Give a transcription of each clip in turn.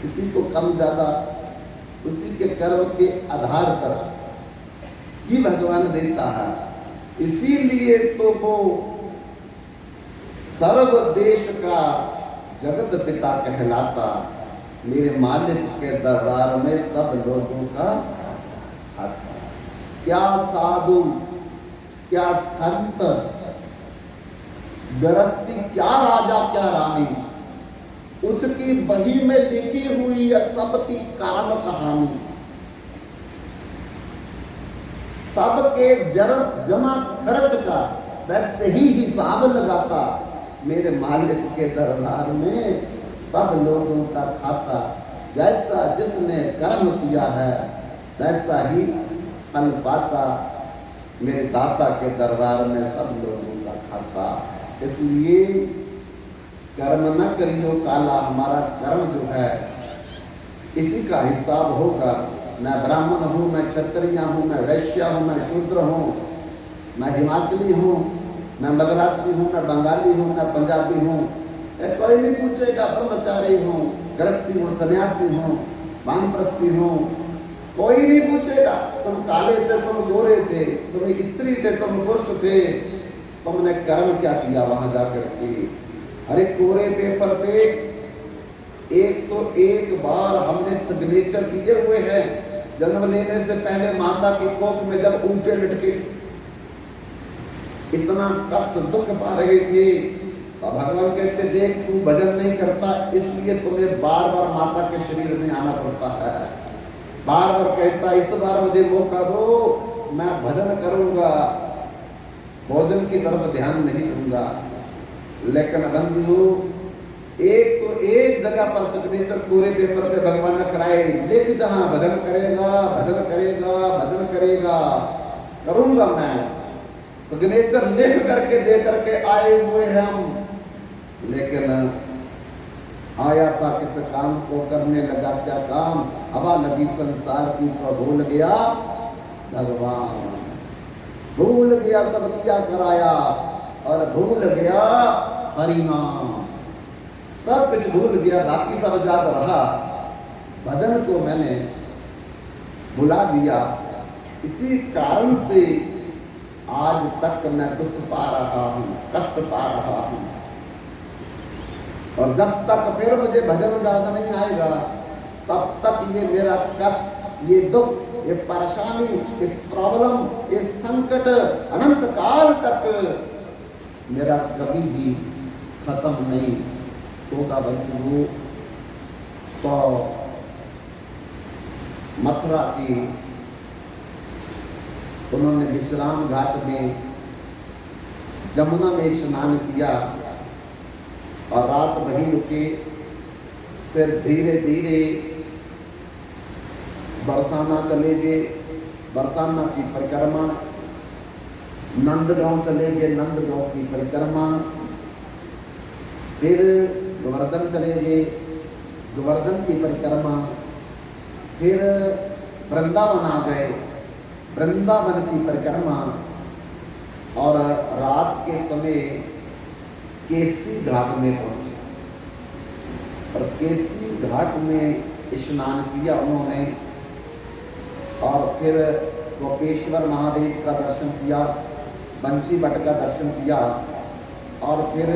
किसी को कम ज़्यादा उसी के कर्म के आधार पर ही भगवान देता है। इसीलिए तो वो सर्व देश का जगत पिता कहलाता, मेरे मालिक के दरबार में सब लोगों का आता। क्या साधु, क्या संत, गृहस्थी, क्या राजा, क्या रानी, उसकी बही में लिखी हुई है सबकी काम कहानी। सबके जमा खर्च का वैसे ही हिसाब लगाता, मेरे मालिक के दरबार में सब लोगों का खाता। जैसा जिसने कर्म किया है वैसा ही फल पाता, मेरे दाता के दरबार में सब लोगों का खाता। इसलिए कर्म न करियो काला, हमारा कर्म जो है इसी का हिसाब होगा। मैं ब्राह्मण हूँ, मैं क्षत्रिय हूँ, मैं वैश्य हूँ, मैं शूद्र हूँ, मैं हिमाचली हूँ, मैं मद्रासी हूँ, मैं बंगाली हूँ, मैं पंजाबी हूँ, कोई नहीं पूछेगा। ब्रह्मचारी हूँ, गृहस्थी हूँ, सन्यासी हूँ, वानप्रस्थी हूँ, कोई नहीं पूछेगा। तुम काले थे, तुम गोरे थे, तुम स्त्री थे, तुम पुरुष थे, तुमने कर्म क्या किया वहां जाकर के। अरे कोरे पेपर पे 101 बार हमने सिग्नेचर किए हुए हैं। जन्म लेने से पहले माता की कोख में जब उल्टे लटके इतना कष्ट दुख पा रहे थे, तो भगवान कहते देख तू भजन नहीं करता, इसलिए तुम्हें बार बार माता के शरीर में आना पड़ता है। बार बार कहता इस बार मुझे मौका दो, मैं भजन करूंगा, भोजन की तरफ ध्यान नहीं दूंगा। लेकिन बंधु 101 जगह पर सिग्नेचर पूरे पेपर पे भगवान ने कराए, लिख जहां भजन करेगा, भजन करेगा, भजन करेगा, करूंगा मैं। सिग्नेचर लिख करके दे करके आए हुए हैं हम, लेकिन आया था किस काम को, करने लगा क्या काम। हवा लगी संसार की तो भूल गया भगवान, भूल गया सब किया कराया, और भूल गया परिणाम। सब कुछ भूल गया, बाकी सब याद रहा, भजन को मैंने भुला दिया। इसी कारण से आज तक मैं दुख पा रहा हूं, कष्ट पा रहा हूं। और जब तक फिर मुझे भजन ज्यादा नहीं आएगा, तब तक ये मेरा कष्ट, ये दुख, ये परेशानी, ये प्रॉब्लम, ये संकट अनंत काल तक मेरा कभी भी खत्म नहीं होगा। बंधु तो मथुरा की उन्होंने विश्राम घाट में जमुना में स्नान किया और रात वहीं रुके। फिर धीरे धीरे बरसाना चले गए, बरसाना की परिक्रमा, नंदगांव चले गए, नंदगांव की परिक्रमा, फिर गोवर्धन चले गए, गोवर्धन की परिक्रमा, फिर वृंदावन आ गए, वृंदावन की परिक्रमा, और रात के समय केसी घाट में पहुंचे। और केसी घाट में स्नान किया उन्होंने, और फिर गोपेश्वर महादेव का दर्शन किया, बंशी भट्ट का दर्शन किया, और फिर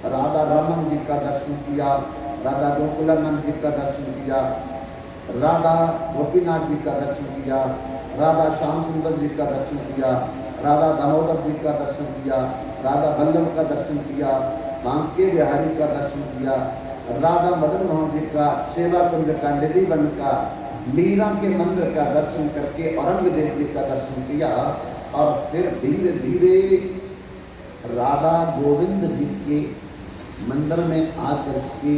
राधा रमन जी का दर्शन किया, राधा गोकुलानंद जी का दर्शन किया, राधा गोपीनाथ जी का दर्शन किया, राधा श्याम सुंदर जी का दर्शन किया, राधा दामोदर जी का दर्शन किया, राधा वल्लभ का दर्शन किया, बांके बिहारी का दर्शन किया, राधा मदन मोहन जी का सेवा कुंज का, निधि वन का, मीरा के मंदिर का दर्शन करके औरंगजेब जी का दर्शन किया। और फिर धीरे धीरे राधा गोविंद जी के मंदिर में आकर के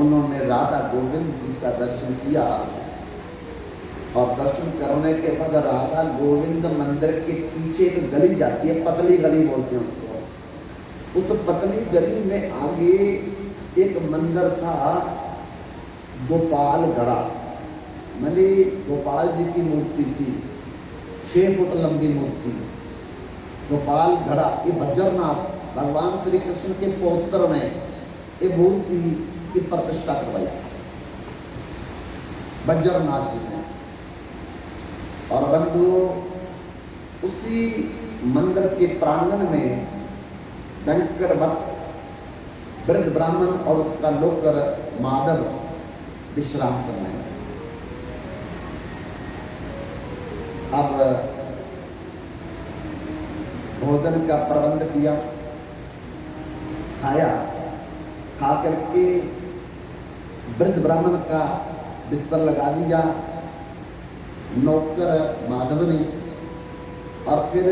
उन्होंने राधा गोविंद जी का दर्शन किया। और दर्शन करने के बाद राधा गोविंद मंदिर के पीछे एक गली जाती है, पतली गली बोलते हैं उसको। उस पतली गली में आगे एक मंदिर था, गोपाल गड़ा, माने गोपाल जी की मूर्ति थी, 6 फुट लंबी मूर्ति, गोपाल घड़ा। ये बज्रनाथ भगवान श्री कृष्ण के पौत्र में ये मूर्ति की प्रतिष्ठा करवाई। बंजरनाथ जी ने। और बंधुओं, उसी मंदिर के प्रांगण में वेंकट भट्ट वृद्ध ब्राह्मण और उसका नौकर माधव विश्राम कर रहे हैं। अब भोजन का प्रबंध किया, खाया, खा करके वृद्ध ब्राह्मण का बिस्तर लगा दिया नौकर माधव ने, और फिर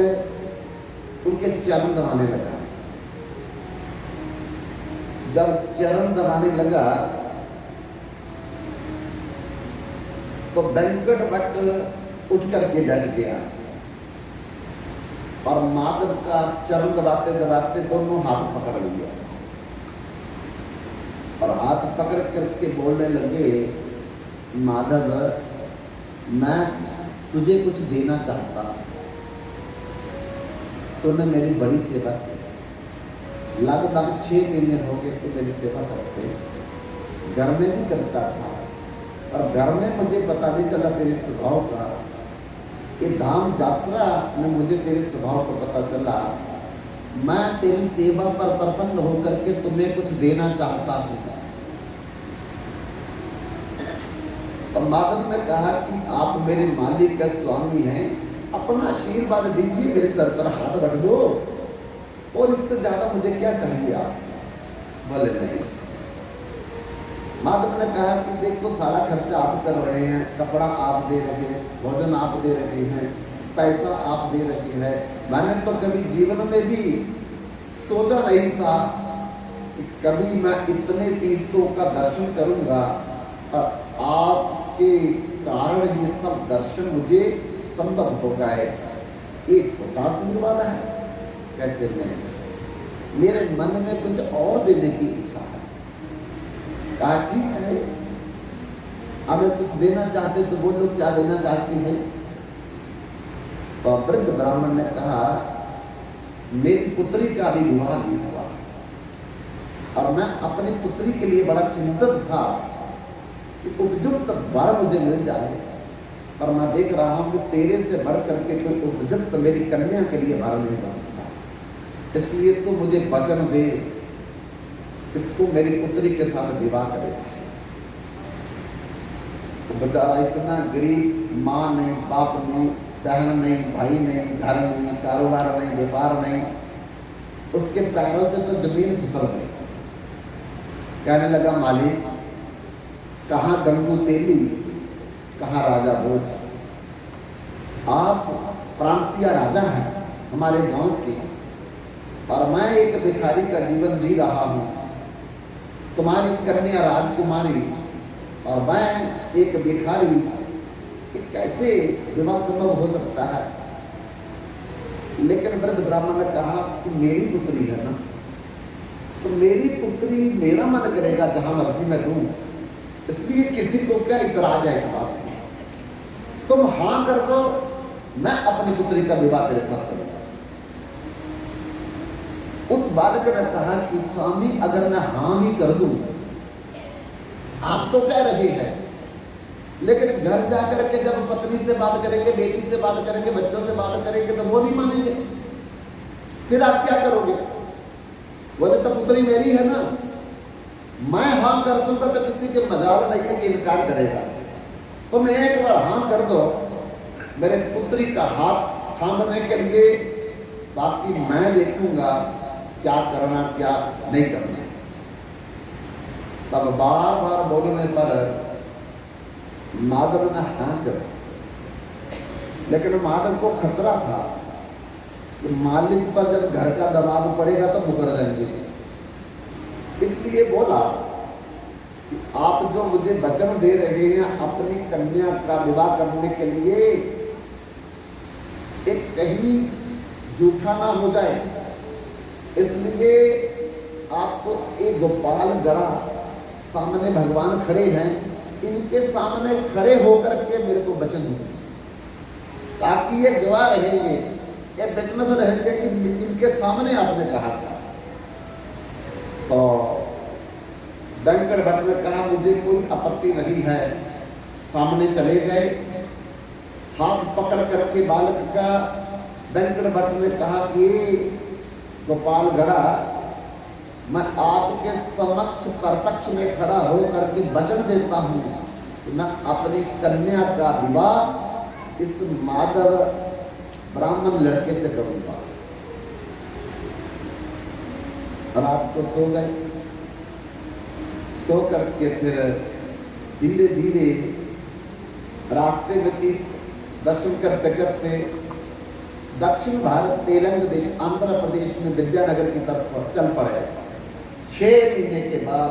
उनके चरण दबाने लगा। जब चरण दबाने लगा तो वेंकट भट्ट उठ करके बैठ गया और माधव का चरण दबाते दबाते दोनों हाथ पकड़ लिया और हाथ पकड़ करके बोलने लगे, माधव, मैं तुझे कुछ देना चाहता हूं। तूने मेरी बड़ी सेवा की, लगभग 6 महीने हो गए तो मेरी सेवा करते, घर में भी करता था, और घर में मुझे पता नहीं चला तेरे स्वभाव का। ये धाम यात्रा में मुझे तेरे स्वभाव का पता चला। मैं तेरी सेवा पर प्रसन्न होकर के तुम्हें कुछ देना चाहता हूँ। और माधव ने कहा कि आप मेरे मालिक का स्वामी हैं, अपना आशीर्वाद दीजिए, मेरे सर पर हाथ रख दो, और इससे ज्यादा मुझे क्या चाहिए आपसे। बोले नहीं। माधव ने कहा कि देखो, सारा खर्चा आप कर रहे हैं, कपड़ा आप दे रहे हैं, भोजन आप दे रहे हैं, पैसा आप दे रहे हैं। मैंने तो कभी जीवन में भी सोचा नहीं था कि कभी मैं इतने तीर्थों का दर्शन करूंगा, और आपके कारण ये सब दर्शन मुझे संभव हो गए। एक छोटा आशीर्वाद है। कहते नहीं, मेरे मन में कुछ और देने की इच्छा है। कहा ठीक है, अगर कुछ देना चाहते तो बोलो, क्या देना चाहती है। तो वृद्ध ब्राह्मण ने कहा, मेरी पुत्री का भी विवाह नहीं हुआ और मैं अपनी पुत्री के लिए बड़ा चिंतित था कि उपयुक्त वर मुझे मिल जाए, पर मैं देख रहा हूं कि तेरे से बढ़ करके कोई उपयुक्त मेरी कन्या के लिए वर नहीं हो सकता। इसलिए तू मुझे वचन दे कि तू मेरी पुत्री के साथ विवाह करेगा। तो बेचारा इतना गरीब, माँ नहीं, बाप नहीं, बहन नहीं, भाई नहीं, घर नहीं, कारोबार नहीं, व्यापार नहीं, उसके पैरों से तो जमीन फिसल गई। कहने लगा, मालिक, कहाँ गंगू तेली, कहाँ राजा भोज। आप प्रांतीय राजा हैं हमारे गांव के, और मैं एक भिखारी का जीवन जी रहा हूँ। तुम्हारी कन्या राजकुमारी और मैं एक भिखारी, कैसे विवाह संभव हो सकता है। लेकिन वृद्ध ब्राह्मण ने कहा कि मेरी पुत्री है ना, तो मेरी पुत्री, मेरा मन करेगा जहां मर्जी मैं दूं, इसलिए किसी को क्या इतराज है इस बात में। तुम हां कर दो, मैं अपनी पुत्री का विवाह तेरे साथ करूंगा। उस बालक ने कहा कि स्वामी, अगर मैं हां भी कर दूं, आप तो कह रहे हैं, लेकिन घर जाकर के जब पत्नी से बात करेंगे, बेटी से बात करेंगे, बच्चों से बात करेंगे, तो वो नहीं मानेंगे। फिर आप क्या करोगे। बोले, तो पुत्री मेरी है ना, मैं हां कर दूंगा तो किसी के मजाल नहीं है कि इनकार करेगा। तुम एक बार हां कर दो मेरे पुत्री का हाथ थामने के लिए, बाकी मैं देखूंगा क्या करना क्या नहीं करना। तब बार बार बोलने पर माधव ने हाँ कर, लेकिन माधव को खतरा था कि मालिक पर जब घर का दबाव पड़ेगा तो मुकर जाएंगे। इसलिए बोला कि आप जो मुझे वचन दे रहे हैं अपनी कन्या का विवाह करने के लिए, एक कहीं झूठा ना हो जाए, इसलिए आपको एक गोपाल गढ़ा, सामने भगवान खड़े हैं, इनके सामने खड़े होकर के मेरे को वचन दीजिए, ताकि ये गवाह रहेंगे, ये विटनेस रहेंगे कि इनके सामने आपने कहा था। तो वेंकट भट्ट ने कहा, मुझे कोई आपत्ति नहीं है, सामने चले गए। हाथ पकड़ करके बालक का वेंकट भट्ट ने कहा कि गोपाल गड़ा, मैं आपके समक्ष प्रत्यक्ष में खड़ा होकर के वचन देता हूं कि मैं अपनी कन्या का विवाह इस माधव ब्राह्मण लड़के से करूंगा। रात को सो गए। सो करके फिर धीरे धीरे रास्ते में दर्शन करते करते दक्षिण भारत तेलंग देश आंध्र प्रदेश में विद्यानगर की तरफ चल पड़े। 6 महीने के बाद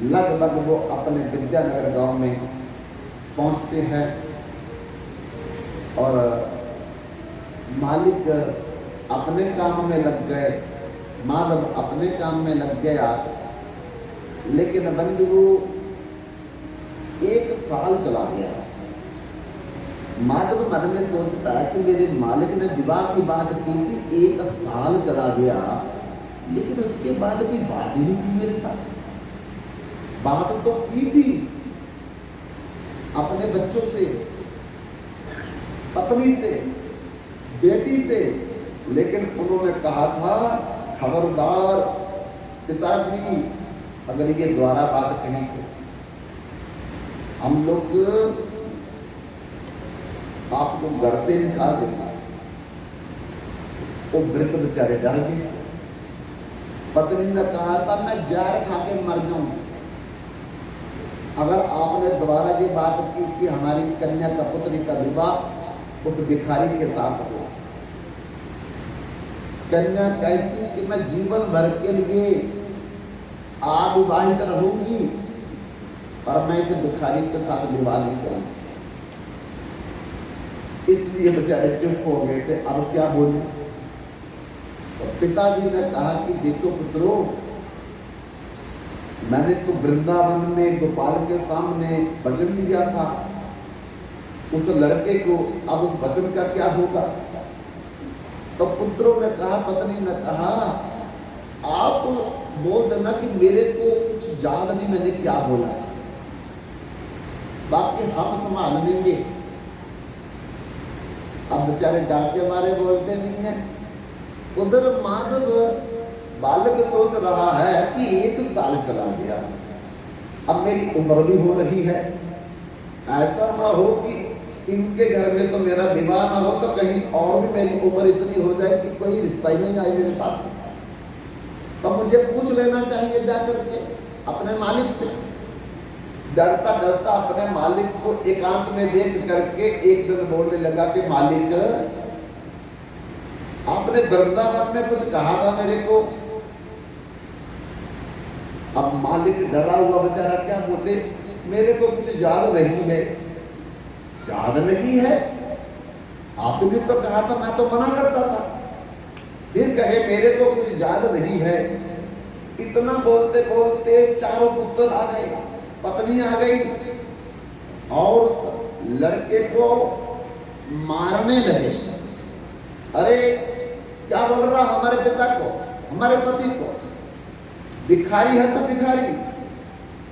लगभग वो अपने विद्यानगर गांव में पहुंचते हैं और मालिक अपने काम में लग गए, माधव अपने काम में लग गया। लेकिन बंधु 1 साल चला गया। माधव मन में सोचता है कि मेरे मालिक ने विवाह की बात की थी, 1 साल चला गया, लेकिन उसके बाद कोई बात ही नहीं की मेरे साथ। बात तो की थी अपने बच्चों से, पत्नी से, बेटी से, लेकिन उन्होंने कहा था खबरदार पिताजी, अगर ये द्वारा बात कही तो हम लोग आपको घर से निकाल देंगे। वो वृद्ध बेचारे डर गए। पत्नी ने कहा था मैं जहर खा के मर जाऊं अगर आपने दोबारा ये बात की कि हमारी कन्या का पुत्री का विवाह उस भिखारी के साथ हो। कन्या कहती कि मैं जीवन भर के लिए अविवाहित रहूंगी और मैं इस भिखारी के साथ विवाह नहीं करूंगी। इसलिए बेचारे चुप हो गए थे। अब क्या बोले? तो पिताजी ने कहा कि देखो पुत्रो, मैंने तो वृंदावन में गोपाल के सामने वचन दिया था उस लड़के को, अब उस वचन का क्या होगा? तो पुत्रों ने कहा, पत्नी ने कहा, आप बोल देना कि मेरे को कुछ याद नहीं मैंने क्या बोला है, बाकी हम संभाल लेंगे। अब बेचारे डर के मारे बोलते नहीं है। उधर माधव बालक सोच रहा है कि 1 साल चला गया, अब मेरी उम्र भी हो रही है, ऐसा ना हो कि इनके घर में तो मेरा विवाह ना हो तो कहीं और भी मेरी उम्र इतनी हो जाए कि कोई रिश्ता ही नहीं आए मेरे पास। तो मुझे पूछ लेना चाहिए जाकर के अपने मालिक से। डरता डरता अपने मालिक को एकांत में देख करके एक दिन बोलने लगा कि मालिक, आपने वृंदावन में कुछ कहा था मेरे को। अब मालिक डरा हुआ बेचारा क्या बोले, मेरे को कुछ याद नहीं है। याद नहीं है? आपने तो कहा था, मैं तो मना करता था। फिर कहे मेरे को कुछ याद नहीं है। इतना बोलते बोलते चारों पुत्र आ गए, पत्नी आ गई और लड़के को मारने लगे। अरे क्या बोल रहा हमारे पिता को, हमारे पति को, भिखारी है तो भिखारी,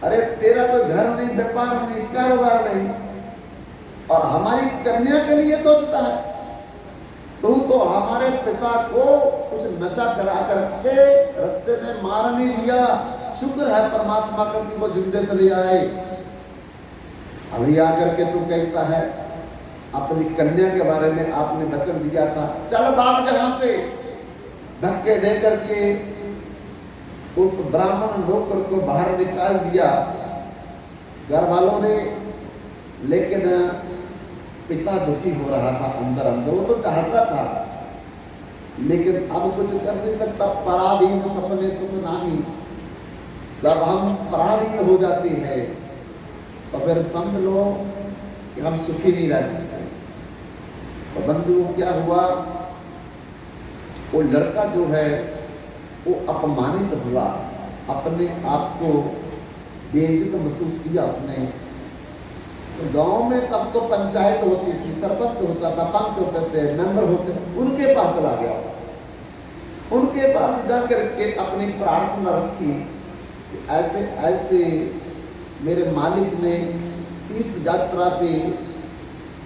अरे तेरा तो घर नहीं, व्यापार नहीं, कारोबार नहीं और हमारी कन्या के लिए सोचता है। तू तो हमारे पिता को कुछ नशा करा करके रास्ते में मार नहीं दिया। शुक्र है परमात्मा का कि वो जिंदे चले आए। अभी आकर के तू कहता है अपनी कन्या के बारे में आपने वचन दिया था, चल भाग जहां से। धक्के दे करके उस ब्राह्मण नौकर को बाहर निकाल दिया घर वालों ने। लेकिन पिता दुखी हो रहा था अंदर अंदर, वो तो चाहता था लेकिन अब कुछ कर नहीं सकता। पराधीन सपने सुख नहीं। जब हम पराधीन हो जाते हैं तो फिर समझ लो कि हम सुखी नहीं रह सकते। तो बंधु क्या हुआ, वो लड़का जो है वो अपमानित हुआ, अपने आप को बेइज्जत महसूस किया उसने। तो गांव में तब तो पंचायत होती थी, सरपंच होता था, पंच होते थे, मेंबर होते थे, उनके पास चला गया। उनके पास जाकर के अपनी प्रार्थना रखी कि ऐसे ऐसे मेरे मालिक ने तीर्थ यात्रा पे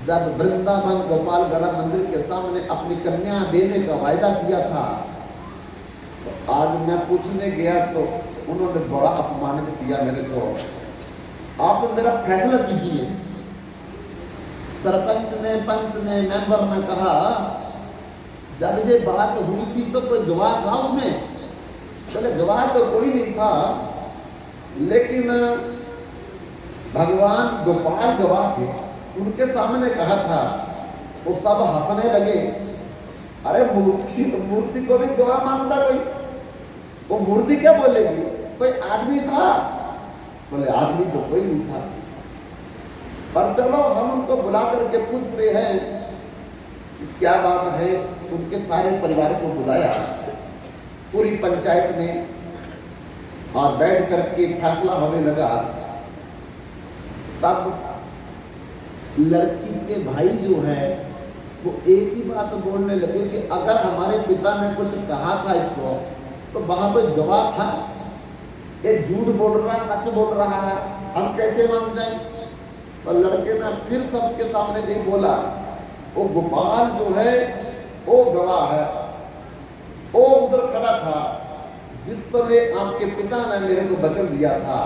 जब वृंदावन गोपालगढ़ मंदिर के सामने अपनी कन्या देने का वायदा किया था, तो आज मैं पूछने गया तो उन्होंने बड़ा अपमानित किया मेरे को। आप मेरा फैसला कीजिए। सरपंच ने, पंच ने, मेंबर ने कहा जब ये बात हुई थी तो कोई गवाह था उसमें? चले गवाह तो कोई नहीं था, लेकिन भगवान गोपाल गवाह थे। उनके सामने कहा था, वो सब हंसने लगे। अरे मूर्ति को भी गवाह मानता कोई? वो मूर्ति क्या बोलेगी? कोई आदमी था? बोले आदमी तो कोई नहीं था। पर चलो हम उनको बुला करके पूछते हैं कि क्या बात है। उनके सारे परिवार को बुलाया, पूरी पंचायत ने, और बैठ करके फैसला होने लगा। तब लड़की के भाई जो है वो एक ही बात बोलने लगे कि अगर हमारे पिता ने कुछ कहा था इसको, तो वहां कोई गवाह था? ये झूठ बोल रहा, सच बोल रहा है, हम कैसे मान जाएं? तो लड़के ने फिर सबके सामने यही बोला, वो गोपाल जो है वो गवाह है, वो उधर खड़ा था जिस समय आपके पिता ने मेरे को वचन दिया था।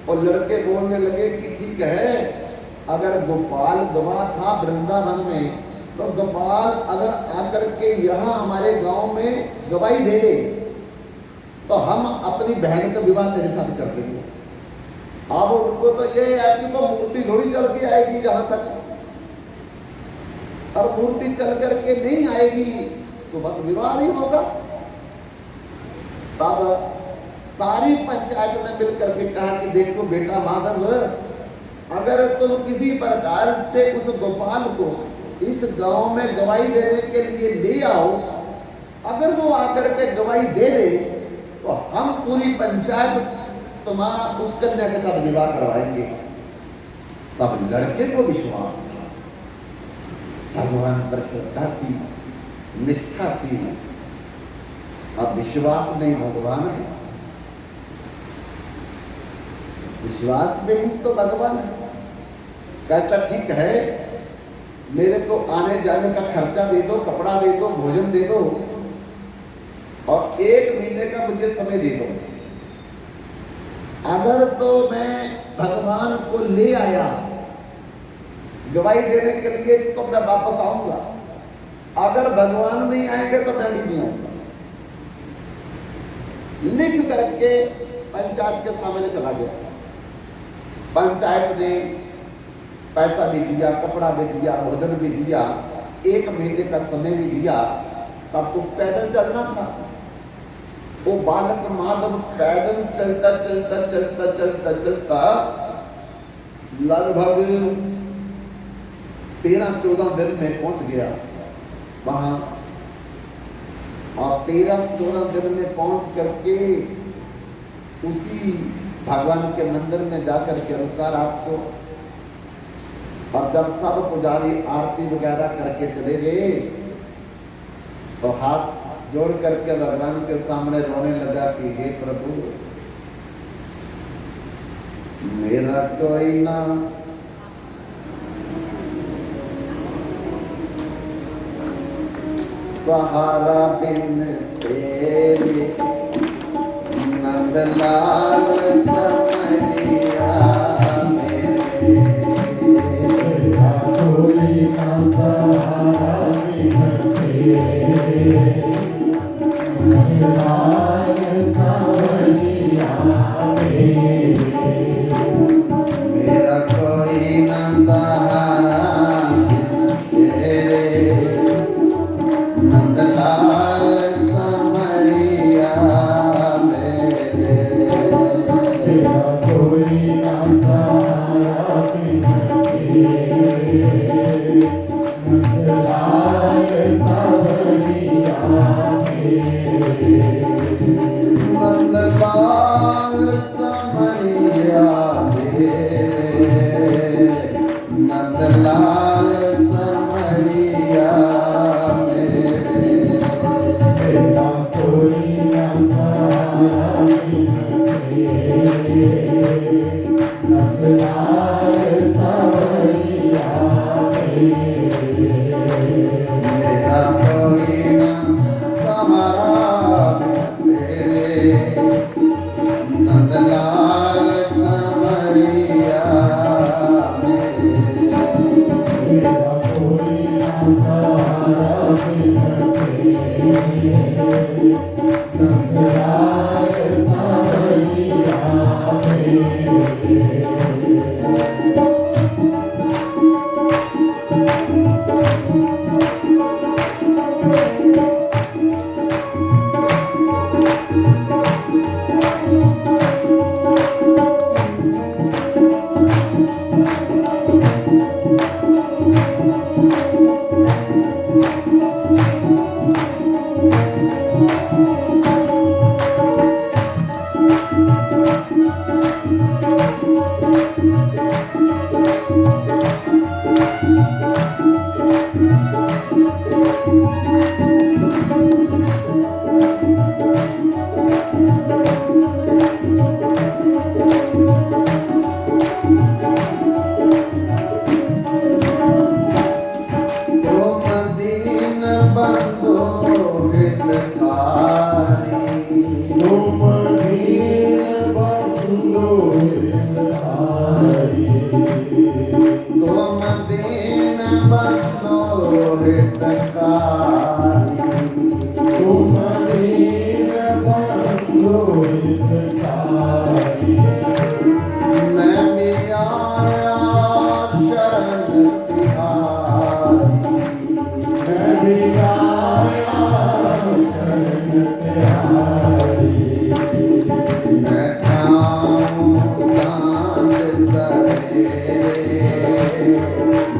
और लड़के बोलने लगे कि ठीक है, अगर गोपाल गवाह था वृंदावन में, तो गोपाल अगर आकर के यहाँ हमारे गांव में गवाही दे दे, तो हम अपनी बहन का विवाह तेरे साथ कर देंगे। अब उनको तो ये है कि वो मूर्ति थोड़ी चल के आएगी जहां तक, और मूर्ति चल करके नहीं आएगी तो बस विवाह नहीं होगा। तब सारी पंचायत ने मिलकर के कहा कि देखो बेटा माधव, अगर तुम किसी प्रकार से उस गोपाल को इस गांव में गवाही देने के लिए ले आओ, अगर वो आकर के गवाही दे दे, तो हम पूरी पंचायत तुम्हारा उस कन्या के साथ विवाह करवाएंगे। तब लड़के को विश्वास था, भगवान पर श्रद्धा थी, निष्ठा थी। अब विश्वास नहीं भगवान है, विश्वास में ही तो भगवान है। कहता ठीक है, मेरे को आने जाने का खर्चा दे दो, कपड़ा दे दो, भोजन दे दो, और 1 महीने का मुझे समय दे दो। अगर तो मैं भगवान को ले आया गवाही देने के लिए तो मैं वापस आऊंगा, अगर भगवान नहीं आएंगे तो मैं भी नहीं आऊंगा। लिख करके पंचायत के सामने चला गया। पंचायत ने पैसा भी दिया, कपड़ा भी दिया, भोजन भी दिया, 1 महीने का समय भी दिया। तब तो पैदल चलना था। वो बालक माधव पैदल चलता चलता चलता चलता चलता लगभग 13-14 दिन में पहुंच गया वहां। और 13-14 दिन में पहुंच करके उसी भगवान के मंदिर में जाकर के रुका रात को। और जब सब पुजारी आरती वगैरह करके चले गए, तो हाथ जोड़ करके भगवान के सामने रोने लगा कि हे प्रभु, मेरा कोई ना सहारा बिन तेरे, नंदलाल समरिया मेरे, मेरा कोई ना सहारा बिन तेरे, नंदलाल समरिया मेरे, मेरा कोई ना सहारा बिन तेरे, नंदलाल समरिया मेरे। नंदलाल समरिया मेरा कोई ना सहारा बिन तेरे,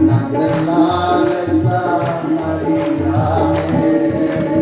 नंदलाल समरिया मेरे।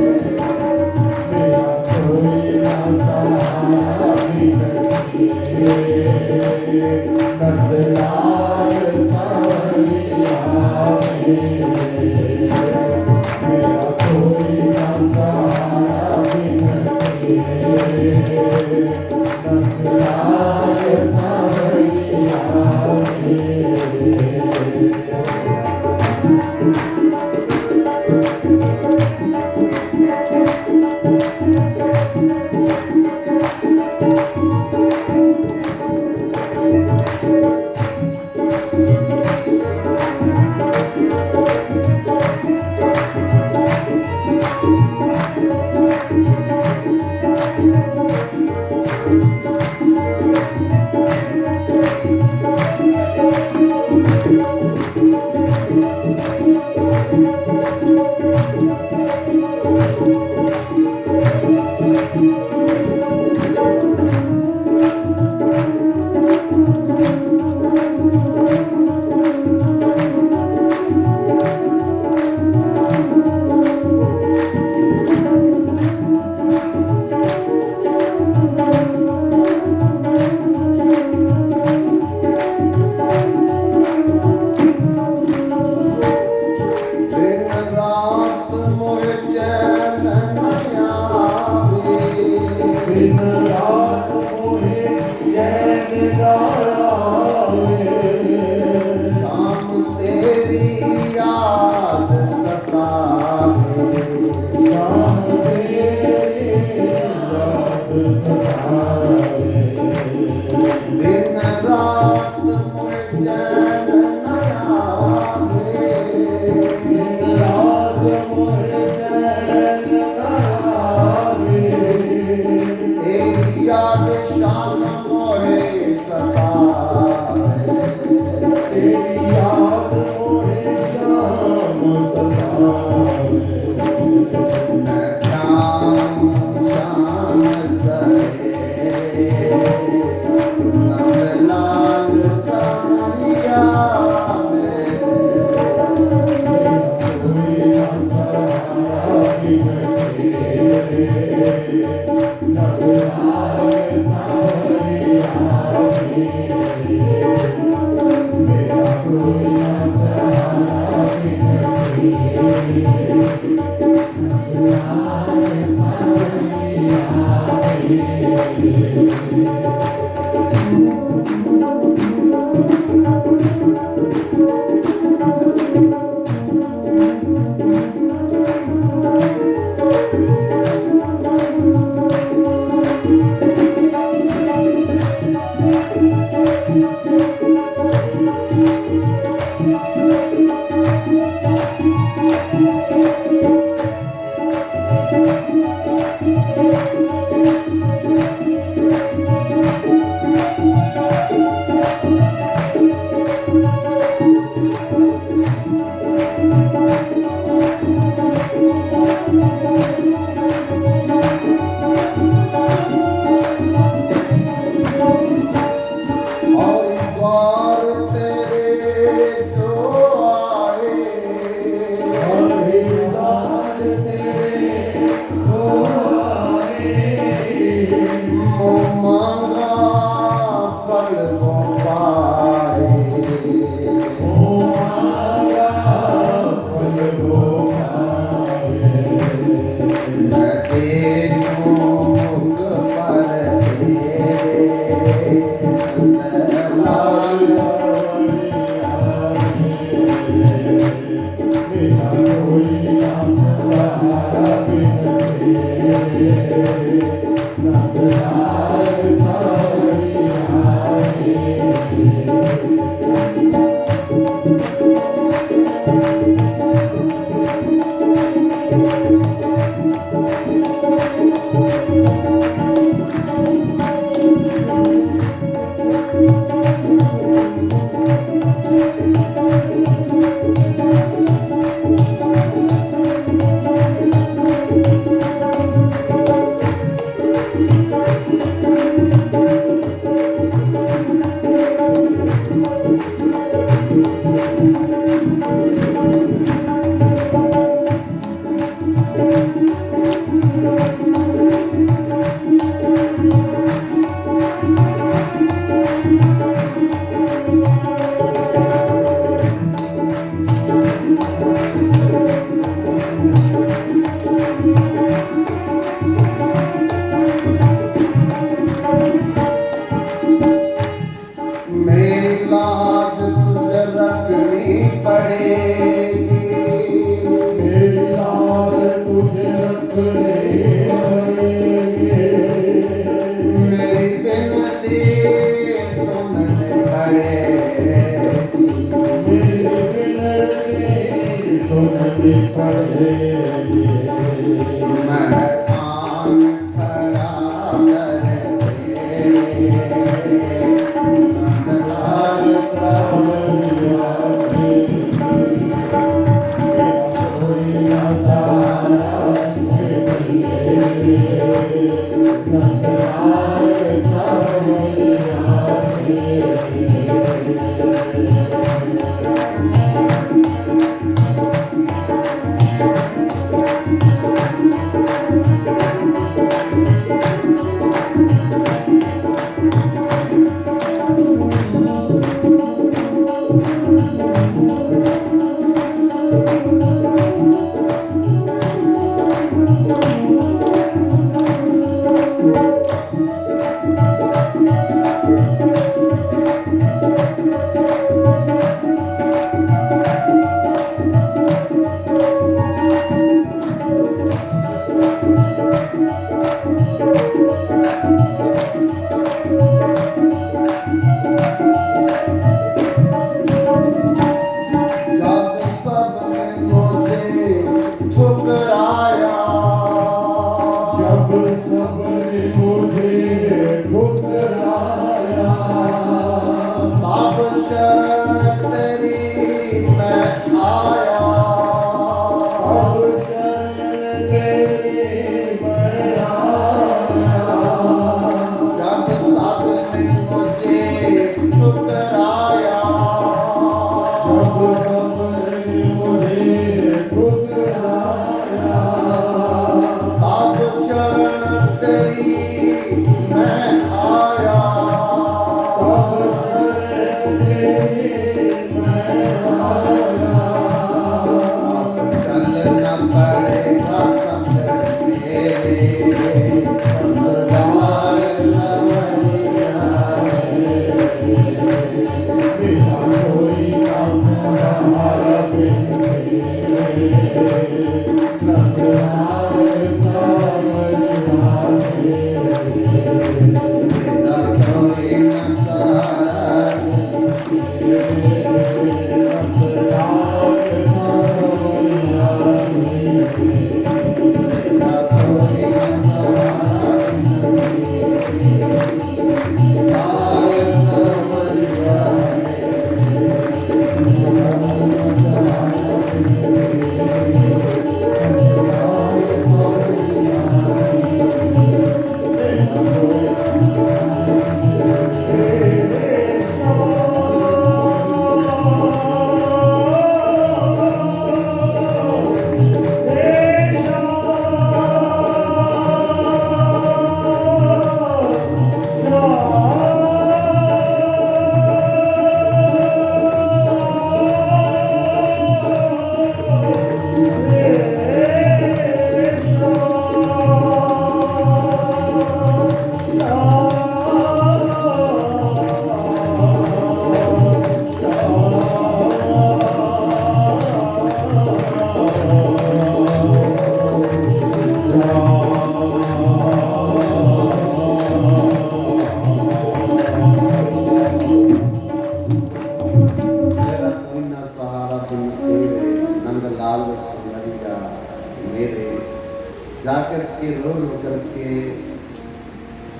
जाकर के रो रो करके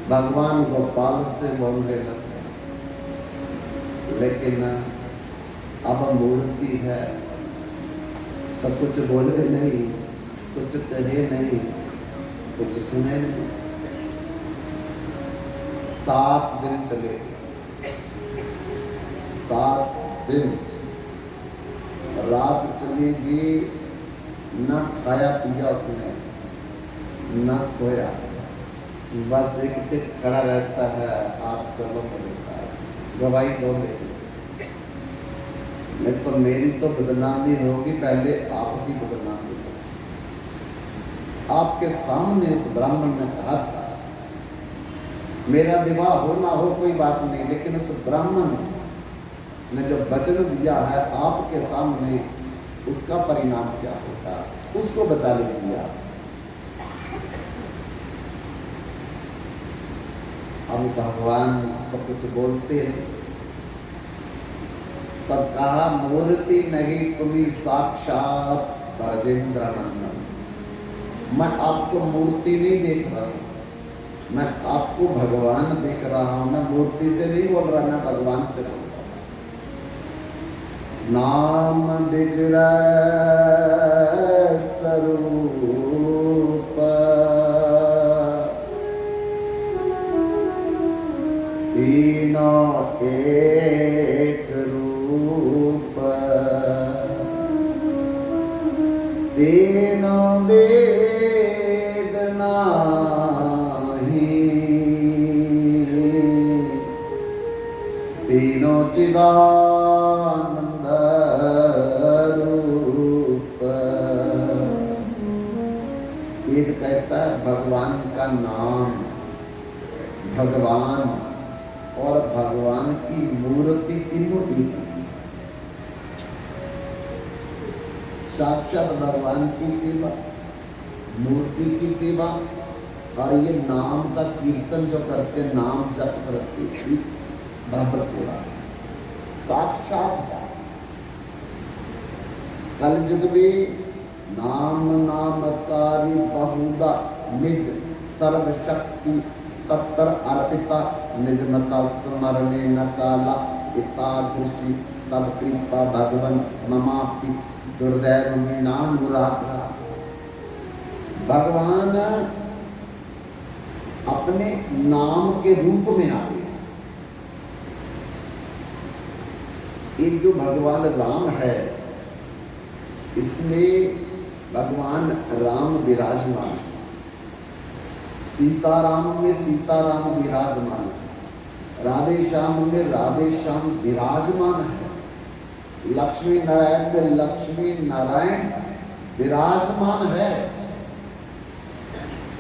भगवान गोपाल से बोलने लगे, लेकिन अब मूर्ति है तो कुछ बोले नहीं, कुछ कहे नहीं, कुछ सुने नहीं। 7 दिन चले, 7 दिन रात चलेगी, न खाया पिया उसने, न सोया, बस एक टिक खड़ा रहता है, आप चलो मेरे साथ, गवाही दो मेरी, नहीं तो मेरी तो बदनामी होगी, पहले आपकी बदनामी होगी। आपके सामने उस ब्राह्मण ने कहा था, मेरा विवाह हो ना हो कोई बात नहीं, लेकिन उस ब्राह्मण ने जो वचन दिया है आपके सामने, उसका परिणाम क्या होता, उसको बचा लीजिए आप। अब भगवान तो कुछ बोलते हैं, तब कहा मूर्ति नहीं तुम्ही साक्षात ब्रजेंद्रानंदन, मैं आपको मूर्ति नहीं देख रहा हूं, मैं आपको भगवान देख रहा हूं। मैं मूर्ति से नहीं बोल रहा, मैं भगवान से बोल रहा हूं। नाम विग्रह स्वरूप तीनों एक रूप, तीनों वेद नाही, तीनों चिदानंद रूप। वेद कहता है भगवान का नाम, भगवान और भगवान की मूर्ति तीनों एक, साक्षात भगवान की सेवा, मूर्ति की सेवा और ये नाम का कीर्तन जो करते, नाम जप करते, बराबर सेवा। साक्षात कलयुग में नाम नामकारी बहुधा निज सर्वशक्ति तत्तर अर्पिता, निजमता स्मरणे न काला इतादृशी तब कृपा भगवन ममापि दुर्दैव में नानुराधा। भगवान अपने नाम के रूप में आ गए। एक जो भगवान राम है, इसमें भगवान राम विराजमान, सीताराम में सीताराम विराजमान, राधे श्याम में राधे श्याम विराजमान है, लक्ष्मी नारायण में लक्ष्मी नारायण विराजमान है।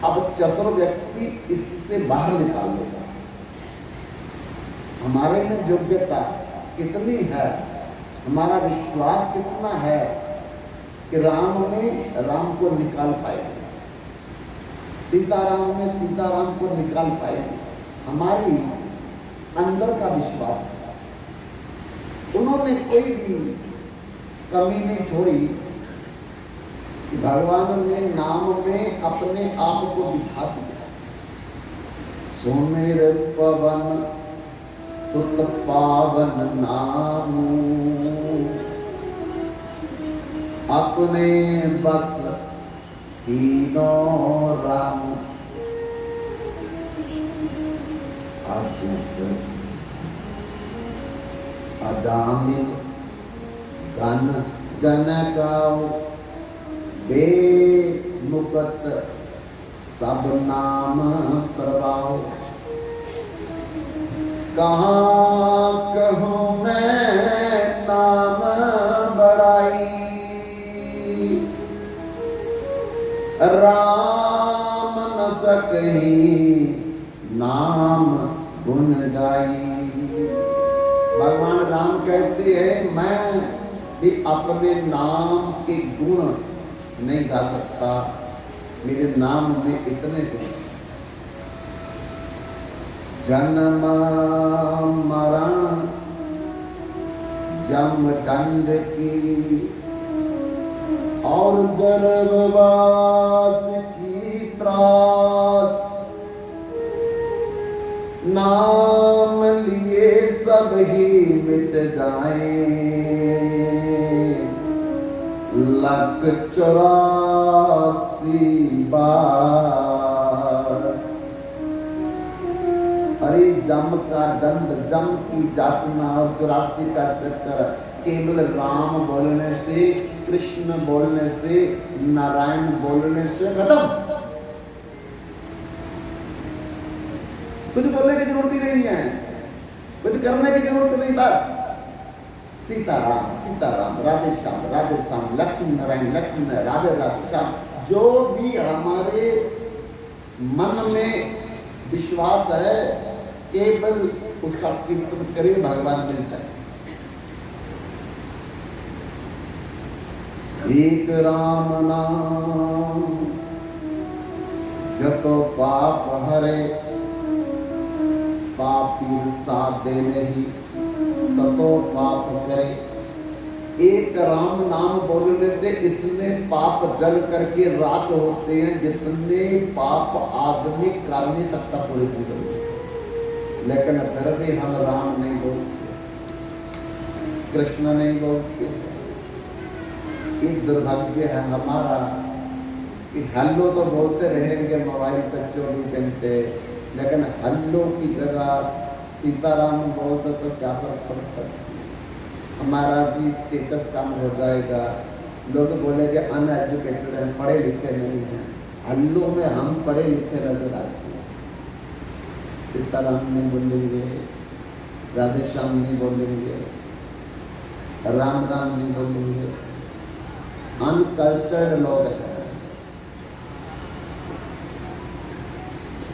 अब चतुर व्यक्ति इससे बाहर निकाल लेगा। हमारे में योग्यता कितनी है, हमारा विश्वास कितना है कि राम में राम को निकाल पाएंगे, सीताराम में सीताराम को निकाल पाएंगे। हमारी अंदर का विश्वास है। उन्होंने कोई भी कमी नहीं छोड़ी कि भगवान ने नाम में अपने आप को बिठा दिया। सुमिर पवन सुत पावन नाम, अपने बस तीनों राम। अजित अजामिल गण गण गाओ, बेमुकत सब नाम प्रभाव। कहाँ कहूँ मैं नाम बड़ाई, राम न सकही नाम गुण गाई। भगवान राम कहते हैं मैं भी अपने नाम के गुण नहीं गा सकता, मेरे नाम में इतने गुण। जन्म मरण जम दंड की और गर्भवास की त्रास, नाम लिए सब ही मिट जाए, 184 बास। अरे जम का दंड, जम की जातना और 84 का चक्कर केवल राम बोलने से, कृष्ण बोलने से, नारायण बोलने से खत्म। कुछ बोलने की जरूरत ही नहीं है, कुछ करने की जरूरत नहीं। बस सीताराम सीताराम, राधे श्याम लक्ष्मी नारायण लक्ष्मी नारायण, राधे राधे श्याम। जो भी हमारे मन में विश्वास है, केवल उसका कीर्तन करें, भगवान मिल जाए। एक राम नाम जतो पाप हरे, पापी साधे नहीं ततो पाप करे। एक राम नाम बोलने से इतने पाप जल करके राख होते हैं जितने पाप आदमी कर नहीं सकता पूरे जीवन में। लेकिन फिर भी हम राम नहीं बोलते, कृष्ण नहीं बोलते। एक दुर्भाग्य है हमारा कि हल्लो तो बोलते रहेंगे मोबाइल पर 24 घंटे, लेकिन हल्लो की जगह सीताराम बोलते तो क्या फर्क पड़ता है। हमारा जी स्टेटस कम हो जाएगा, लोग बोलेंगे अनएजुकेटेड हैं, पढ़े लिखे नहीं हैं। हल्लो में हम पढ़े लिखे नजर आते हैं। सीताराम नहीं बोलेंगे, राधे श्याम नहीं बोलेंगे, राम राम नहीं बोलेंगे। अनकल्चर्ड लोग हैं,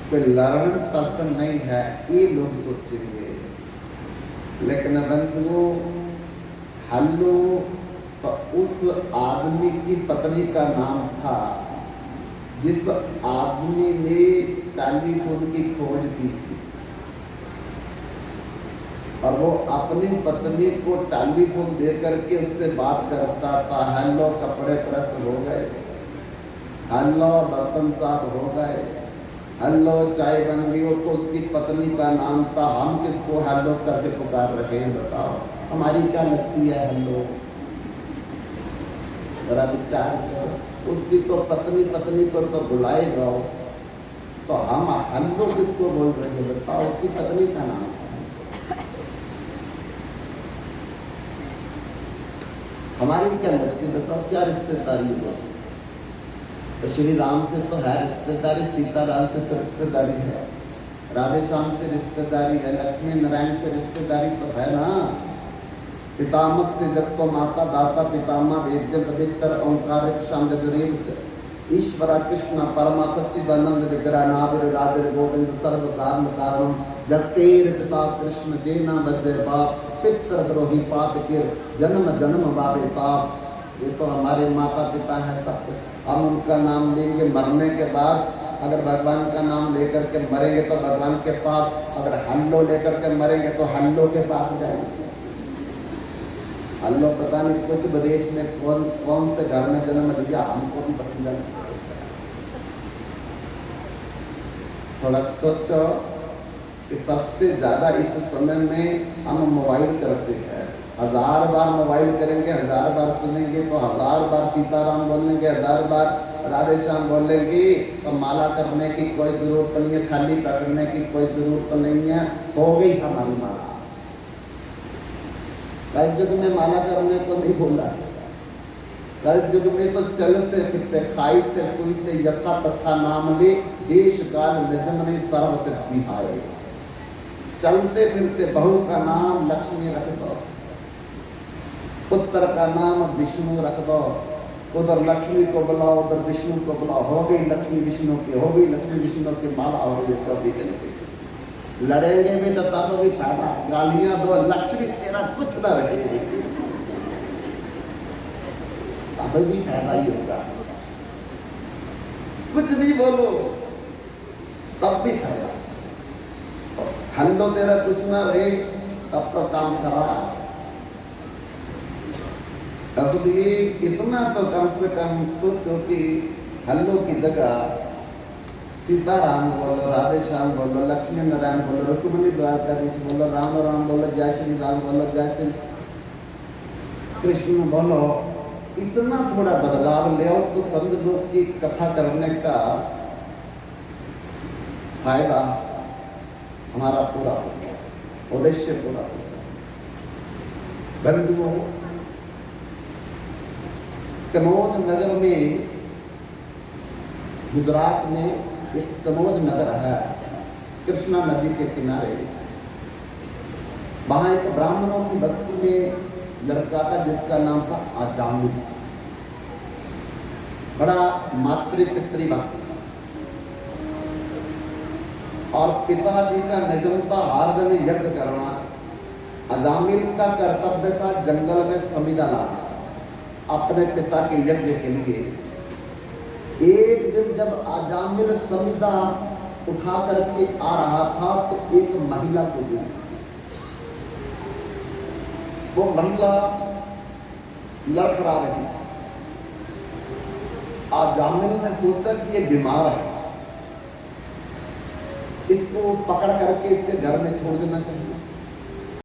कोई लर्न पर्सन नहीं है ये लोग सोचेंगे। लेकिन बंधुओं, हल्लो तो उस आदमी की पत्नी का नाम था जिस आदमी ने टेलीफोन की खोज की थी, और वो अपनी पत्नी को टेलीफोन दे करके उससे बात करता था। हेलो कपड़े प्रेस हो गए, हेलो बर्तन साफ हो गए, हेलो चाय बन गई हो, तो उसकी पत्नी का नाम था। हम किसको हेलो करके पुकार रहे हैं बताओ, हमारी क्या लगती है हेलो? जरा विचार करो, उसकी तो पत्नी को तो बुलाएगा, तो हम हेलो किसको बोल रहे हैं बताओ? उसकी पत्नी का नाम था। हमारी क्या लगती बताओ, क्या रिश्तेदारी है? तो श्री राम से तो है रिश्तेदारी, सीताराम से तो रिश्तेदारी है, राधे श्याम से रिश्तेदारी है, लक्ष्मी नारायण से रिश्तेदारी तो है ना। पितामह से जब तो माता दाता पितामह वेद्य पवित्र ओंकार श्याम जगरेव ईश्वरा कृष्ण परमा सच्चिदानंद विग्रह नादिर राधिर गोविंद सर्व कारण कारण जगतेर पिता कृष्ण जेना बजय बाप पितर द्रोही पाप के जन्म जन्म बाबे पाप। ये तो हमारे माता पिता हैं सब, हम उनका नाम लेंगे मरने के बाद। अगर भगवान का नाम लेकर के मरेंगे तो भगवान के पास, अगर हल्लो लेकर के मरेंगे तो हल्लो के पास जाएंगे। हल्लो पता नहीं कुछ विदेश में कौन से घर में जन्म लिया, हमको भी पता नहीं। थोड़ा सोचो कि सबसे ज्यादा इस समय में हम मोबाइल करते हैं। 1000 बार मोबाइल करेंगे, 1000 बार सुनेंगे, तो 1000 बार सीताराम बोलेंगे, 1000 बार राधे श्याम बोलेंगे, तो माला करने की कोई जरूरत नहीं है, खाली पकड़ने की कोई जरूरत नहीं है, हो गई हमारी माला। कलयुग में माला करने को नहीं बोला, कलयुग में तो चलते फिरते खाईते सुनते यथा तथा नाम ले देश काल निजम ने सर्व सिद्धि आए। चलते फिरते बहू का नाम लक्ष्मी रख दो, पुत्र का नाम विष्णु रख दो, उधर लक्ष्मी को बुलाओ उधर विष्णु को बुलाओ, हो गई लक्ष्मी विष्णु की, हो गई लक्ष्मी विष्णु की माला, हो गई 24 घंटे। लड़ेंगे भी तो तब भी फायदा, गालियां दो लक्ष्मी तेरा कुछ न रहे, तब भी फायदा ही होगा। कुछ नहीं बोलो तब भी फायदा, हल्लो तेरा कुछ ना रहे तब तो काम खराब। इसलिए इतना तो कम से कम सोचो कि हल्लो की जगह सीताराम बोलो, राधे श्याम बोलो, लक्ष्मी नारायण बोलो, रुक्मिणी द्वारकाधीश बोलो, राम राम बोलो, जय श्री राम बोलो, जय श्री कृष्ण बोलो। इतना थोड़ा बदलाव ले आओ तो समझ लो कि कथा करने का फायदा हमारा पूरा हो गया, उद्देश्य पूरा हो गया। बंधुओं, कनौज नगर में, गुजरात में एक कनौज नगर है, कृष्णा नदी के किनारे। वहां एक ब्राह्मणों की बस्ती में लड़का था जिसका नाम था अजामिल। बड़ा मातृ पितृ भक्त, और पिताजी का निजम था हर दिन यज्ञ करना। अजामिल का कर्तव्य था जंगल में समिधा लाना अपने पिता के यज्ञ के लिए। एक दिन जब अजामिल समिधा उठा करके आ रहा था तो एक महिला को देखा। वो महिला लड़खड़ा रही थी। आज जामिनी ने सोचा कि ये बीमार है, इसको पकड़ करके इसके घर में छोड़ देना चाहिए।